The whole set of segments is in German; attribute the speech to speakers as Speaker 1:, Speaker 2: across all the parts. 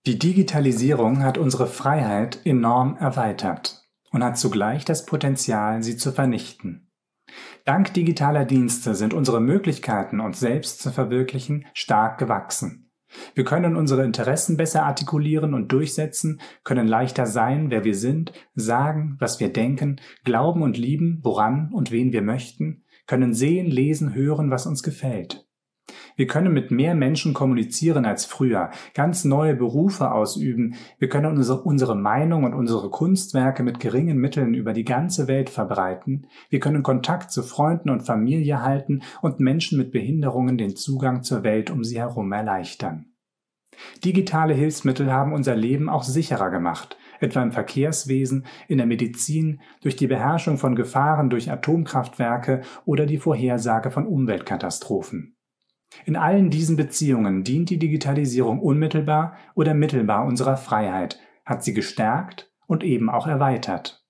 Speaker 1: Die Digitalisierung hat unsere Freiheit enorm erweitert und hat zugleich das Potenzial, sie zu vernichten. Dank digitaler Dienste sind unsere Möglichkeiten, uns selbst zu verwirklichen, stark gewachsen. Wir können unsere Interessen besser artikulieren und durchsetzen, können leichter sein, wer wir sind, sagen, was wir denken, glauben und lieben, woran und wen wir möchten, können sehen, lesen, hören, was uns gefällt. Wir können mit mehr Menschen kommunizieren als früher, ganz neue Berufe ausüben, wir können unsere Meinung und unsere Kunstwerke mit geringen Mitteln über die ganze Welt verbreiten, wir können Kontakt zu Freunden und Familie halten und Menschen mit Behinderungen den Zugang zur Welt um sie herum erleichtern. Digitale Hilfsmittel haben unser Leben auch sicherer gemacht, etwa im Verkehrswesen, in der Medizin, durch die Beherrschung von Gefahren durch Atomkraftwerke oder die Vorhersage von Umweltkatastrophen. In allen diesen Beziehungen dient die Digitalisierung unmittelbar oder mittelbar unserer Freiheit, hat sie gestärkt und eben auch erweitert.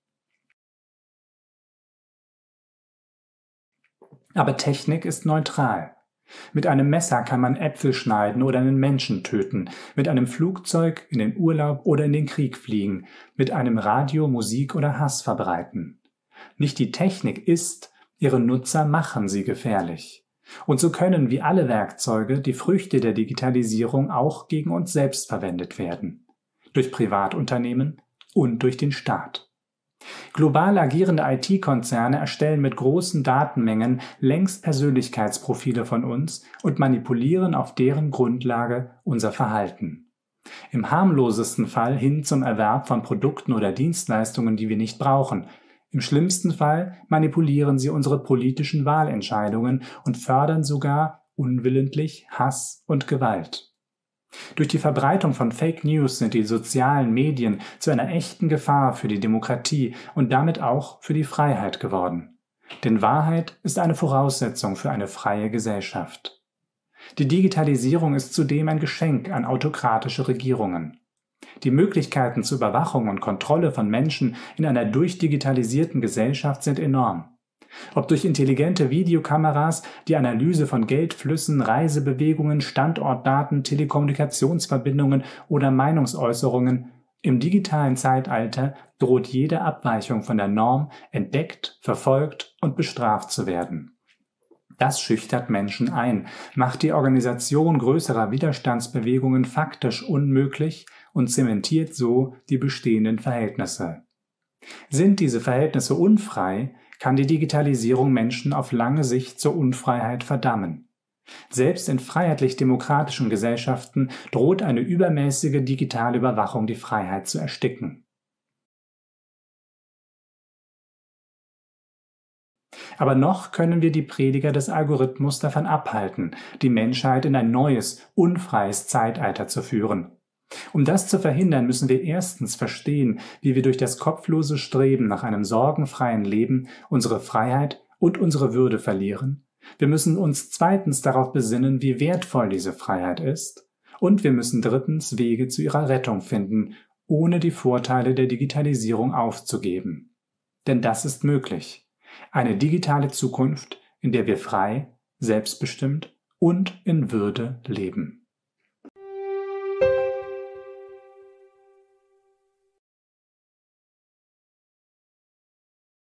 Speaker 1: Aber Technik ist neutral. Mit einem Messer kann man Äpfel schneiden oder einen Menschen töten, mit einem Flugzeug in den Urlaub oder in den Krieg fliegen, mit einem Radio Musik oder Hass verbreiten. Nicht die Technik ist, ihre Nutzer machen sie gefährlich. Und so können wie alle Werkzeuge die Früchte der Digitalisierung auch gegen uns selbst verwendet werden. Durch Privatunternehmen und durch den Staat. Global agierende IT-Konzerne erstellen mit großen Datenmengen längst Persönlichkeitsprofile von uns und manipulieren auf deren Grundlage unser Verhalten. Im harmlosesten Fall hin zum Erwerb von Produkten oder Dienstleistungen, die wir nicht brauchen. Im schlimmsten Fall manipulieren sie unsere politischen Wahlentscheidungen und fördern sogar unwillentlich Hass und Gewalt. Durch die Verbreitung von Fake News sind die sozialen Medien zu einer echten Gefahr für die Demokratie und damit auch für die Freiheit geworden. Denn Wahrheit ist eine Voraussetzung für eine freie Gesellschaft. Die Digitalisierung ist zudem ein Geschenk an autokratische Regierungen. Die Möglichkeiten zur Überwachung und Kontrolle von Menschen in einer durchdigitalisierten Gesellschaft sind enorm. Ob durch intelligente Videokameras, die Analyse von Geldflüssen, Reisebewegungen, Standortdaten, Telekommunikationsverbindungen oder Meinungsäußerungen, im digitalen Zeitalter droht jede Abweichung von der Norm entdeckt, verfolgt und bestraft zu werden. Das schüchtert Menschen ein, macht die Organisation größerer Widerstandsbewegungen faktisch unmöglich und zementiert so die bestehenden Verhältnisse. Sind diese Verhältnisse unfrei, kann die Digitalisierung Menschen auf lange Sicht zur Unfreiheit verdammen. Selbst in freiheitlich-demokratischen Gesellschaften droht eine übermäßige digitale Überwachung die Freiheit zu ersticken. Aber noch können wir die Prediger des Algorithmus davon abhalten, die Menschheit in ein neues, unfreies Zeitalter zu führen. Um das zu verhindern, müssen wir erstens verstehen, wie wir durch das kopflose Streben nach einem sorgenfreien Leben unsere Freiheit und unsere Würde verlieren. Wir müssen uns zweitens darauf besinnen, wie wertvoll diese Freiheit ist. Und wir müssen drittens Wege zu ihrer Rettung finden, ohne die Vorteile der Digitalisierung aufzugeben. Denn das ist möglich. Eine digitale Zukunft, in der wir frei, selbstbestimmt und in Würde leben.